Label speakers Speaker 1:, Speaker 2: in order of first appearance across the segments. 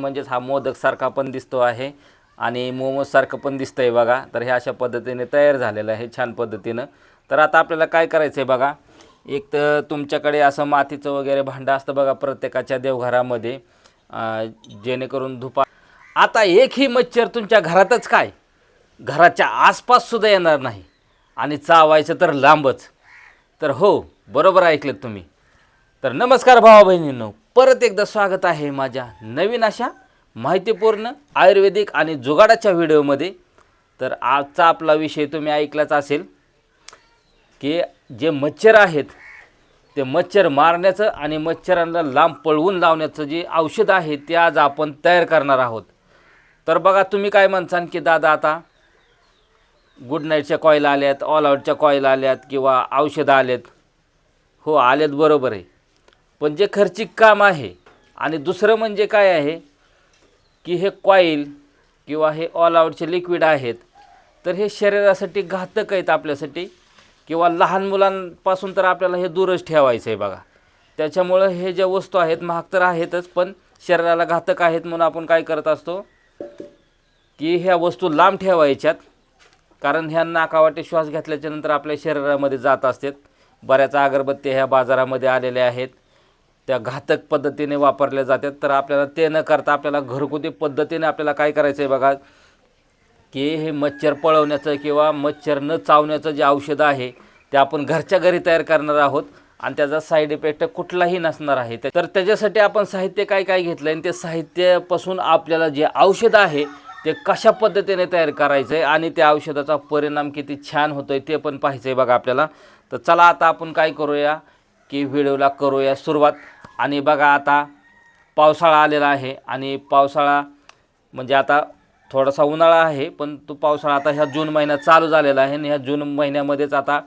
Speaker 1: म्हणजेच हा मोदकसारखा पण दिसतो आहे आणि मोमोजसारखं पण दिसतंय बघा। तर हे अशा पद्धतीने तयार झालेलं आहे छान पद्धतीनं। तर आता आपल्याला काय करायचं आहे बघा, एक तर तुमच्याकडे असं मातीचं वगैरे भांडं असतं बघा प्रत्येकाच्या देवघरामध्ये, जेणेकरून आता एकही मच्छर तुमच्या घरातच काय घराच्या आसपास सुद्धा येणार नाही आणि चावायचं तर लांबच। तर हो, बरोबर ऐकलं तुम्ही। तर नमस्कार भावा बहिणींनो, परत एकदा स्वागत आहे माझ्या नवीन अशा माहितीपूर्ण आयुर्वेदिक आणि जुगाडाच्या व्हिडिओमध्ये। तर आजचा आपला विषय तुम्ही ऐकलाच असेल की जे मच्छर आहेत ते मच्छर मारण्याचं आणि मच्छरांना लांब पळवून लावण्याचं जे औषध आहे ते आज आपण तयार करणार आहोत। तर बघा, तुम्ही काय म्हणसान की दादा आता गुड नाईटच्या कॉईल आल्यात, ऑल आऊटच्या कॉईल आल्यात किंवा औषधं आलेत। हो आलेत, बरोबर आहे, पण जे खर्चिक काम आहे आणि दुसरं म्हणजे काय आहे की हे कॉईल किंवा हे ऑल आऊटचे लिक्विड आहेत तर हे शरीरासाठी घातक आहेत आपल्यासाठी, किंवा लहान मुलांपासून तर आपल्याला हे दूरच ठेवायचं आहे बघा। त्याच्यामुळं हे ज्या वस्तू आहेत महाग तर आहेतच, पण शरीराला घातक आहेत म्हणून आपण काय करत असतो की ह्या वस्तू लांब ठेवायच्यात, कारण ह्या नाकावाटे श्वास घेतल्याच्यानंतर आपल्या शरीरामध्ये जात असतात। बऱ्याच अगरबत्त्या ह्या बाजारामध्ये आलेल्या आहेत, त्या घातक पद्धतीने वापरल्या जातात। तर आपल्याला ते न करता आपल्याला घरगुती पद्धतीने आपल्याला काय करायचं आहे बघा की हे मच्छर पळवण्याचं किंवा मच्छर न चावण्याचं जे औषध आहे ते आपण घरच्या घरी तयार करणार आहोत आणि त्याचा साईड इफेक्ट कुठलाही नसणार आहे। तर त्याच्यासाठी आपण साहित्य काय काय घेतलं आणि ते साहित्यापासून आपल्याला जे औषध आहे ते कशा पद्धतीने तयार करायचं आहे आणि त्या औषधाचा परिणाम किती छान होतोय ते पण पाहायचं आहे बघा आपल्याला। तर चला आता आपण काय करूया की व्हिडिओला करूया सुरुवात। आणि बघा, आता पावसाळा आलेला आहे आणि पावसाळा म्हणजे आता थोडासा उन्हाळा आहे, पण तो पावसाळा आता ह्या जून महिन्यात चालू झालेला आहे आणि ह्या जून महिन्यामध्येच आता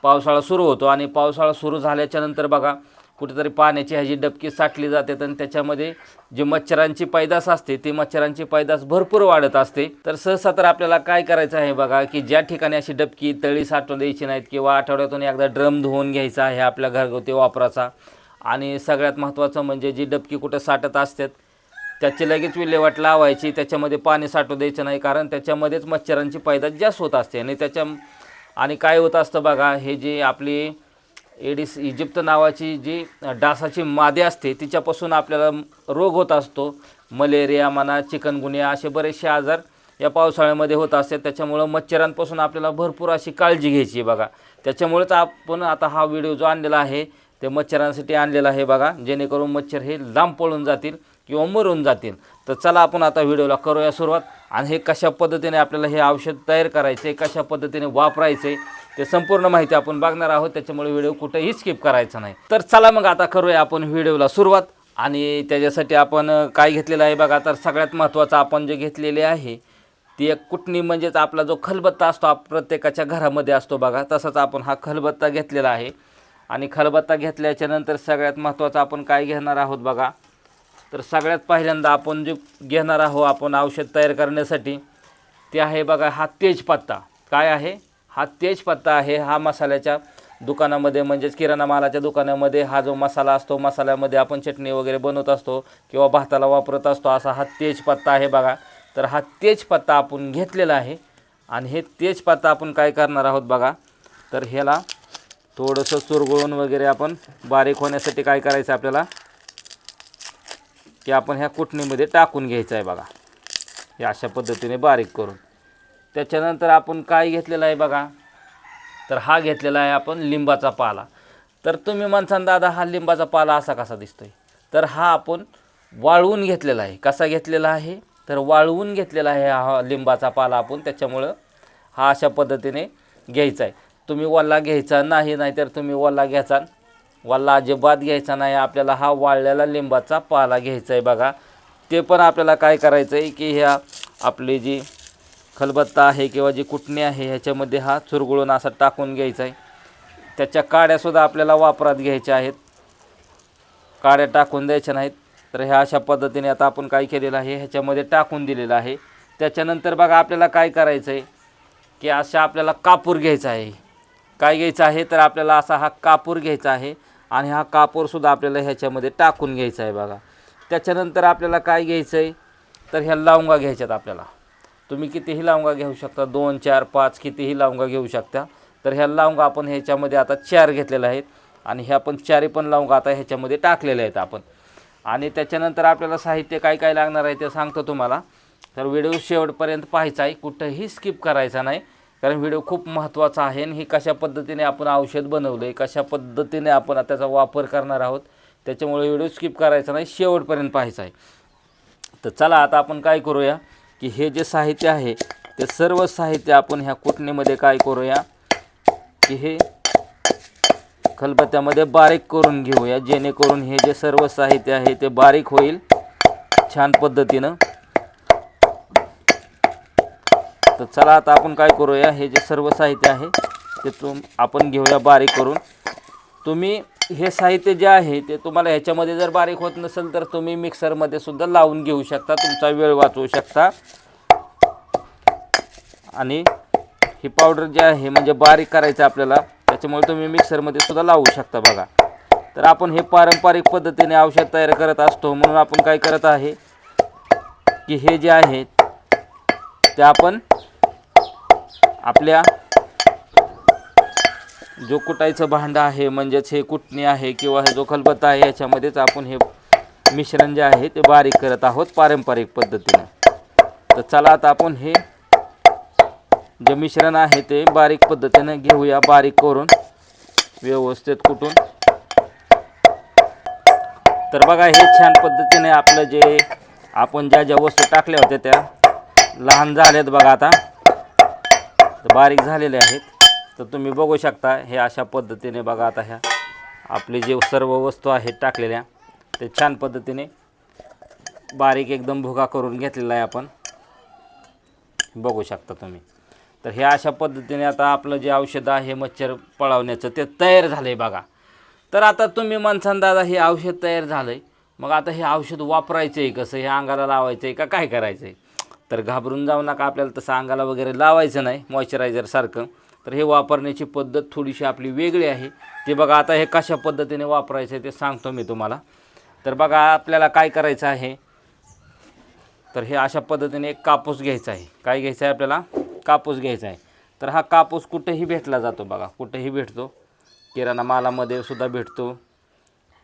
Speaker 1: पावसाळा सुरू होतो। आणि पावसाळा सुरू झाल्याच्यानंतर बघा कुठेतरी पाण्याची ह्याची डबकी साठली जाते आणि त्याच्यामध्ये जी मच्छरांची पैदास असते ती मच्छरांची पैदास भरपूर वाढत असते। तर सहसा तर आपल्याला काय करायचं आहे बघा की ज्या ठिकाणी अशी डबकी तळी साठवून द्यायची नाहीत किंवा आठवड्यातून एकदा ड्रम धुवून घ्यायचा आहे आपल्या घरगुती वापराचा। आणि सगळ्यात महत्त्वाचं म्हणजे जी डबकी कुठं साठत असतात त्याची लगेच विल्हेवाट लावायची, त्याच्यामध्ये पाणी साठू द्यायचं नाही, कारण त्याच्यामध्येच मच्छरांची पैदास जास्त होत असते। आणि काय होत असतं बघा, हे जी आपली एडिस इजिप्त नावाची जी डासाची मादी असते तिच्यापासून आपल्याला रोग होत असतो। मलेरिया म्हणा, चिकनगुनिया असे बरेचसे आजार या पावसाळ्यामध्ये होत असतात। त्याच्यामुळं मच्छरांपासून आपल्याला भरपूर अशी काळजी घ्यायची बघा। त्याच्यामुळेच आपण आता हा व्हिडिओ जो आणलेला आहे ते मच्छरांसाठी आणलेला आहे बघा, जेणेकरून मच्छर हे लांब पळून जातील किंवा मरून जातील। तर चला आपण आता व्हिडिओला करूया सुरुवात आणि हे कशा पद्धतीने आपल्याला हे औषध तयार करायचं आहे, कशा पद्धतीने वापरायचं आहे ते संपूर्ण माहिती आपण बघणार आहोत। त्याच्यामुळे व्हिडिओ कुठेही स्किप करायचा नाही। तर चला मग आता करूया आपण व्हिडिओला सुरुवात। आणि त्याच्यासाठी आपण काय घेतलेलं आहे बघा, तर सगळ्यात महत्त्वाचं आपण जे घेतलेले आहे ती एक कुटणी, म्हणजेच आपला जो खलबत्ता असतो प्रत्येकाच्या घरामध्ये असतो बघा, तसंच आपण हा खलबत्ता घेतलेला आहे। आणि खलबत्ता घेतल्याच्या नंतर सगळ्यात महत्त्वाचं आपण काय घेणार आहोत बघा, तर सगळ्यात पहिल्यांदा आपण जे घेणार आहोत आपण औषध तयार करण्यासाठी ते आहे बघा हा तेजपत्ता। काय आहे हा तेजपत्ता आहे। हा मसाल्याच्या दुकानामध्ये म्हणजेच किराणा मालाच्या दुकानामध्ये हा जो मसाला असतो, मसाल्यामध्ये आपण चटणी वगैरे बनवत असतो किंवा भाताला वापरत असतो, असा हा तेजपत्ता आहे बघा। तर हा तेजपत्ता आपण घेतलेला आहे आणि हे तेजपत्ता आपण काय करणार आहोत बघा, तर ह्याला थोडंसं चुरगळून वगैरे आपण बारीक होण्यासाठी काय करायचं आपल्याला की आपण ह्या कुटणीमध्ये टाकून घ्यायचं आहे बघा, हे अशा पद्धतीने बारीक करून। त्याच्यानंतर आपण काय घेतलेलं आहे बघा, तर हा घेतलेला आहे आपण लिंबाचा पाला। तर तुम्ही म्हणसान दादा हा लिंबाचा पाला असा कसा दिसतोय, तर हा आपण वाळवून घेतलेला आहे। कसा घेतलेला आहे, तर वाळवून घेतलेला आहे हा लिंबाचा पाला आपण, त्याच्यामुळं हा अशा पद्धतीने घ्यायचा आहे। तुम्ही वल्ला घ्यायचा नाही, नाहीतर तुम्ही वल्ला घ्यायचा, वल्ला अजिबात घ्यायचा नाही, आपल्याला हा वाळलेला लिंबाचा पाला घ्यायचा आहे बघा। ते पण आपल्याला काय करायचं आहे की ह्या आपली जी खलबत्ता आहे किंवा जी कुटणी आहे ह्याच्यामध्ये हा चुरगळून असा टाकून घ्यायचा आहे। त्याच्या काड्यासुद्धा आपल्याला वापरात घ्यायच्या आहेत, काड्या टाकून द्यायच्या नाहीत। तर ह्या अशा पद्धतीने आता आपण काय केलेलं आहे ह्याच्यामध्ये टाकून दिलेलं आहे। त्याच्यानंतर बघा आपल्याला काय करायचं आहे की अशा आपल्याला कापूर घ्यायचा आहे। काय घ्यायचं आहे, तर आपल्याला असा हा कापूर घ्यायचा आहे आणि हा कापूरसुद्धा आपल्याला ह्याच्यामध्ये टाकून घ्यायचा आहे बघा। त्याच्यानंतर आपल्याला काय घ्यायचं आहे, तर ह्या लवंगा घ्यायच्यात आपल्याला. तुम्ही कितीही लवंगा घेऊ शकता, 2 4 5 कितीही लवंगा घेऊ शकता. तर ह्या लवंगा आपण ह्याच्यामध्ये आता 4 घेतलेल्या आहेत आणि ह्या पण 4 पण लवंगा आता ह्याच्यामध्ये टाकलेल्या आहेत आपण. आणि त्याच्यानंतर आपल्याला साहित्य काय काय लागणार आहे ते सांगतो तुम्हाला. तर व्हिडिओ शेवटपर्यंत पाहायचा आहे, कुठंही स्किप करायचा नाही, कारण व्हिडिओ खूप महत्त्वाचा आहे. आणि ही कशा पद्धतीने आपण औषध बनवलं आहे, कशा पद्धतीने आपण त्याचा वापर करणार आहोत, त्याच्यामुळे व्हिडिओ स्किप करायचा नाही, शेवटपर्यंत पाहायचा आहे. तर चला आता आपण काय करूया की हे जे साहित्य आहे ते सर्व साहित्य आपण ह्या कुटणीमध्ये काय करूया की हे खलबत्त्यामध्ये बारीक करून घेऊया, जेणेकरून हे जे सर्व साहित्य आहे ते बारीक होईल छान पद्धतीनं. तर चला आता आपण काय करूया, हे जे सर्व साहित्य आहे ते आपण घेऊया बारीक करून. तुम्ही हे साहित्य जे आहे ते तुम्हाला ह्याच्यामध्ये जर बारीक होत नसेल तर तुम्ही मिक्सरमध्ये सुद्धा लावून घेऊ शकता, तुमचा वेळ वाचवू शकता. आणि ही पावडर जी आहे म्हणजे बारीक करायचं आपल्याला, त्याच्यामुळे तुम्ही मिक्सरमध्ये सुद्धा लावू शकता बघा. तर आपण हे पारंपरिक पद्धतीने औषध तयार करत असतो, म्हणून आपण काय करत आहे की हे जे आहे ते आपण आपल्या जो कुटायचं भांडं आहे म्हणजेच हे कुटणी आहे किंवा हे जो खलबत्ता आहे याच्यामध्येच आपण हे मिश्रण जे आहे ते बारीक करत आहोत पारंपरिक पद्धतीने. तर चला आता आपण हे जे मिश्रण आहे ते बारीक पद्धतीने घेऊया, बारीक करून व्यवस्थित कुटून. तर बघा हे छान पद्धतीने आपलं जे आपण ज्या ज्या वस्तू टाकल्या होत्या त्या लहान झाल्यात बघा, आता तर बारीक झालेले आहेत. तर तुम्ही बघू शकता हे अशा पद्धतीने बघा. आता ह्या आपले जे सर्व वस्तू आहेत टाकलेल्या ते छान पद्धतीने बारीक एकदम भुगा करून घेतलेला आहे आपण, बघू शकता तुम्ही. तर हे अशा पद्धतीने आता आपलं जे औषध आहे मच्छर पळवण्याचं ते तयार झालं आहे बघा. तर आता तुम्ही म्हणसान दादा हे औषध तयार झालं आहे, मग आता हे औषध वापरायचं आहे कसं, हे अंगाला लावायचं आहे का काय करायचं आहे. तर घाबरून जाऊ नका, आपल्याला तसं अंगाला वगैरे लावायचं नाही मॉइश्चरायझरसारखं. तर हे वापरण्याची पद्धत थोडीशी आपली वेगळी आहे. ते बघा आता हे कशा पद्धतीने वापरायचं आहे ते सांगतो मी तुम्हाला. तर बघा आपल्याला काय करायचं आहे, तर हे अशा पद्धतीने एक कापूस घ्यायचा आहे. काय घ्यायचं आहे आपल्याला, कापूस घ्यायचा आहे. तर हा कापूस कुठेही भेटला जातो बघा, कुठेही भेटतो, किराणा मालामध्ये सुद्धा भेटतो.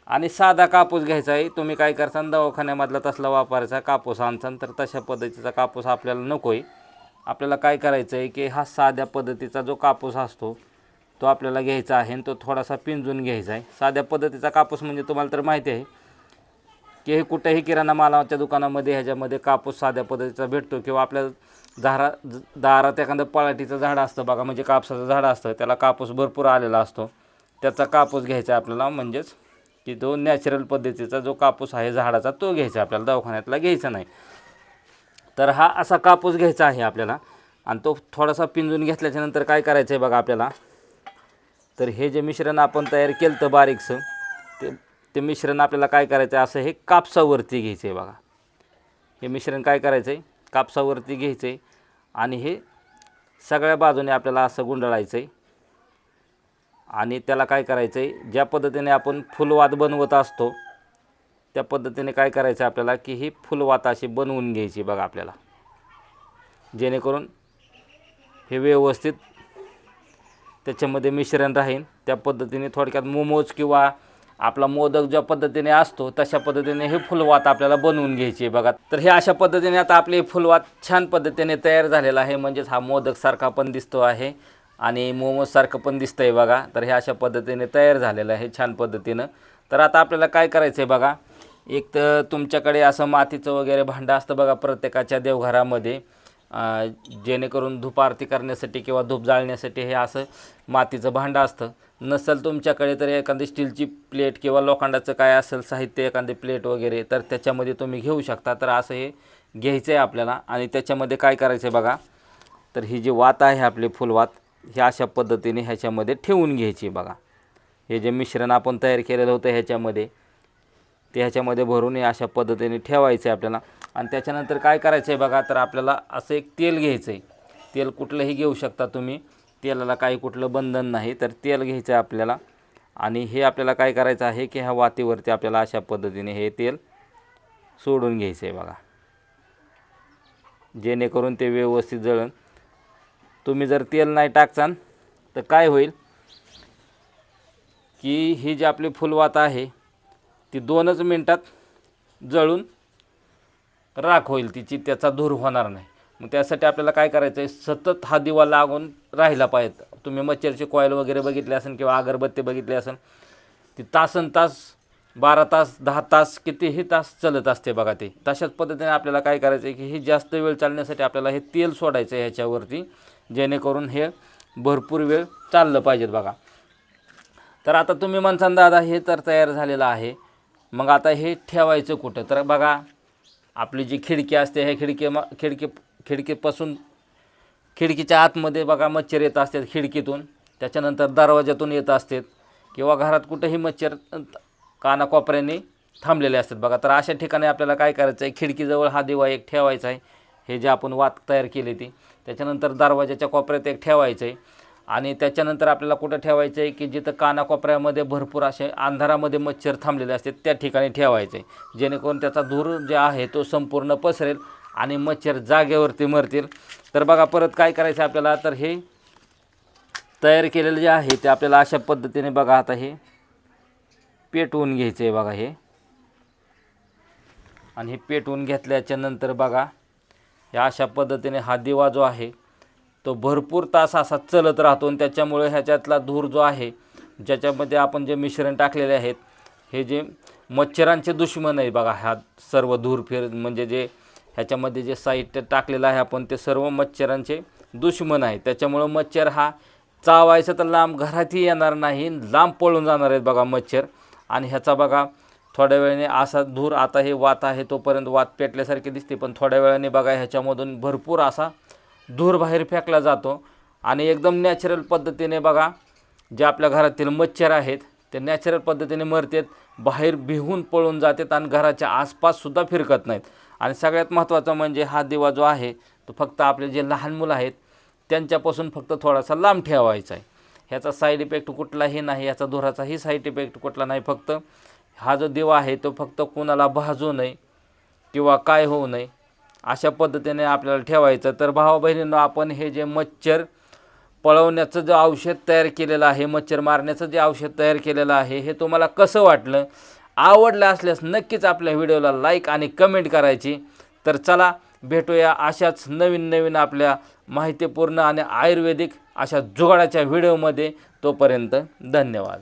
Speaker 1: आणि साधा कापूस घ्यायचा आहे. तुम्ही काय करता दवाखान्यामधला तसला वापरायचा कापूस आणसान, तर तशा पद्धतीचा कापूस आपल्याला नको आहे. आपल्याला काय करायचं आहे की हा साध्या पद्धतीचा जो कापूस असतो तो आपल्याला घ्यायचा आहे आणि तो थोडासा पिंजून घ्यायचा आहे. साध्या पद्धतीचा कापूस म्हणजे तुम्हाला तर माहिती आहे की हे कुठेही किराणा मालाच्या दुकानामध्ये ह्याच्यामध्ये कापूस साध्या पद्धतीचा भेटतो. किंवा आपल्या दारात एखादं पळाटीचं झाड असतं बघा, म्हणजे कापसाचं झाड असतं, त्याला कापूस भरपूर आलेला असतो, त्याचा कापूस घ्यायचा आपल्याला. म्हणजेच की तो नॅचरल पद्धतीचा जो कापूस आहे झाडाचा तो घ्यायचा आपल्याला, दवाखान्यातला घ्यायचा नाही. तर हा असा कापूस घ्यायचा आहे आपल्याला आणि तो थोडासा पिंजून घेतल्याच्यानंतर काय करायचं आहे बघा आपल्याला. तर हे जे मिश्रण आपण तयार केलं तर बारीकसं ते मिश्रण आपल्याला काय करायचं आहे, असं हे कापसावरती घ्यायचं आहे बघा. हे मिश्रण काय करायचं आहे, कापसावरती घ्यायचं आहे आणि हे सगळ्या बाजूने आपल्याला असं गुंडाळायचं आहे. आणि त्याला काय करायचं आहे, ज्या पद्धतीने आपण फुलवात बनवत असतो त्या पद्धतीने काय करायचं आपल्याला की ही फुलवात अशी बनवून घ्यायची बघा आपल्याला, जेणेकरून हे व्यवस्थित त्याच्यामध्ये मिश्रण राहील. त्या पद्धतीने थोडक्यात मोमोज किंवा आपला मोदक ज्या पद्धतीने असतो तशा पद्धतीने हे फुलवात आपल्याला बनवून घ्यायची बघा. तर हे अशा पद्धतीने आता आपले फुलवात छान पद्धतीने तयार झालेला आहे. म्हणजेच हा मोदकसारखा पण दिसतो आहे आणि मोमोजसारखं पण दिसतं आहे बघा. तर हे अशा पद्धतीने तयार झालेलं आहे छान पद्धतीनं. तर आता आपल्याला काय करायचं आहे बघा, एक तर तुमच्याकडे असं मातीचं वगैरे भांडं असतं बघा प्रत्येकाच्या देवघरामध्ये, जेणेकरून धूप आरती करण्यासाठी किंवा धूप जाळण्यासाठी हे असं मातीचं भांडं असतं. नसेल तुमच्याकडे तर एखादी स्टीलची प्लेट किंवा लोखंडाचं काय असेल साहित्य, एखादी प्लेट वगैरे, तर त्याच्यामध्ये तुम्ही घेऊ शकता. तर असं हे घ्यायचं आहे आपल्याला आणि त्याच्यामध्ये काय करायचं आहे बघा, तर ही जी वात आहे आपली फुलवात, हे अशा पद्धतीने ह्याच्यामध्ये ठेवून घ्यायची बघा. हे जे मिश्रण आपण तयार केलेलं होतं ह्याच्यामध्ये ते ह्याच्यामध्ये भरून हे अशा पद्धतीने ठेवायचं आहे आपल्याला. आणि त्याच्यानंतर काय करायचं आहे बघा, तर आपल्याला असं एक तेल घ्यायचं आहे. तेल कुठलंही घेऊ शकता तुम्ही, तेलाला काही कुठलं बंधन नाही. तर तेल घ्यायचं आहे आपल्याला आणि हे आपल्याला काय करायचं आहे की ह्या वातीवरती आपल्याला अशा पद्धतीने हे तेल सोडून घ्यायचं आहे बघा, जेणेकरून ते व्यवस्थित जळण. तुम्ही जर तेल नाही टाकचाल तर काय होईल की ही जी आपली फुलवात आहे ती 2च मिनटात जळून राख होईल तिची, त्याचा धूर होणार नाही. मग त्यासाठी आपल्याला काय करायचं आहे, सतत हा दिवा लागून राहिला पाहिजे. तुम्ही मच्छरची कॉईल वगैरे बघितली असेल किंवा अगरबत्ती बघितली असेल, ती तासनतास 12 तास 10 तास कितीही तास चालत असते बघा. ते तशाच पद्धतीने आपल्याला काय करायचं आहे की ही जास्त वेळ चालण्यासाठी आपल्याला हे तेल सोडायचं आहे ह्याच्यावरती, जेणेकरून हे भरपूर वेळ चाललं पाहिजेत बघा. तर आता तुम्ही म्हणसान दादा हे तर तयार झालेलं आहे, मग आता हे ठेवायचं कुठं? तर बघा, आपली जी खिडकी असते ह्या खिडकीपासून खिडकीच्या आतमध्ये बघा मच्छर येत असतात खिडकीतून, त्याच्यानंतर दरवाजातून येत असतात किंवा घरात कुठेही मच्छर कानाकोपऱ्याने थांबलेले असतात बघा. तर अशा ठिकाणी आपल्याला काय करायचं आहे, खिडकीजवळ हा दिवा एक ठेवायचा आहे, हे जे आपण वात तयार केली ती. त्याच्यानंतर दरवाजाच्या कोपऱ्यात एक ठेवायचं आहे आणि त्याच्यानंतर आपल्याला कुठं ठेवायचं आहे की जिथं कानाकोपऱ्यामध्ये भरपूर असे अंधारामध्ये मच्छर थांबलेले असतात त्या ठिकाणी ठेवायचं आहे, जेणेकरून त्याचा धूर जे आहे तो संपूर्ण पसरेल आणि मच्छर जागेवरती मरतील. तर बघा परत काय करायचं आपल्याला, तर हे तयार केलेलं जे आहे ते आपल्याला अशा पद्धतीने बघा आता हे पेटवून घ्यायचं आहे बघा हे. आणि हे पेटवून घेतल्याच्या नंतर बघा या अशा पद्धतीने हा दिवा जो आहे तो भरपूर तास असा चलत राहतो आणि त्याच्यामुळे ह्याच्यातला धूर जो आहे, ज्याच्यामध्ये आपण जे मिश्रण टाकलेले आहेत, हे जे मच्छरांचे दुश्मन आहे बघा, हा सर्व धूर म्हणजे जे ह्याच्यामध्ये जे साहित्य टाकलेलं आहे आपण ते सर्व मच्छरांचे दुश्मन आहे. त्याच्यामुळं मच्छर हा चावायचं तर लांब घरातही येणार नाही, लांब पळून जाणार आहेत बघा मच्छर. आणि ह्याचा बघा थोड्या वेळाने असा धूर, आता हे वात आहे तोपर्यंत वात पेटल्यासारखे दिसते, पण थोड्या वेळाने बघा ह्याच्यामधून भरपूर असा धूर बाहेर फेकला जातो आणि एकदम नॅचरल पद्धतीने बघा जे आपल्या घरातील मच्छर आहेत ते नॅचरल पद्धतीने मरतात, बाहेर भिवून पळून जातात आणि घराच्या आसपाससुद्धा फिरकत नाहीत. आणि सगळ्यात महत्त्वाचं म्हणजे हा दिवा जो आहे तो फक्त आपले जे लहान मुलं आहेत त्यांच्यापासून फक्त थोडासा लांब ठेवायचा आहे. ह्याचा साईड इफेक्ट कुठलाही नाही, ह्याचा धुराचाही साईड इफेक्ट कुठला नाही. फक्त हा जो दिवा आहे तो फक्त कोणाला भाजू नये किंवा काय होऊ नये अशा पद्धतीने आपल्याला ठेवायचं. तर भावा बहिणींनो, आपण हे जे मच्छर पळवण्याचं जे औषध तयार केलेलं आहे, मच्छर मारण्याचं जे औषध तयार केलेलं आहे, हे तुम्हाला कसं वाटलं? आवडलं असल्यास नक्कीच आपल्या व्हिडिओला लाईक आणि कमेंट करायची. तर चला भेटूया अशाच नवीन आपल्या माहितीपूर्ण आणि आयुर्वेदिक अशा जुगाडाच्या व्हिडिओमध्ये. तोपर्यंत धन्यवाद.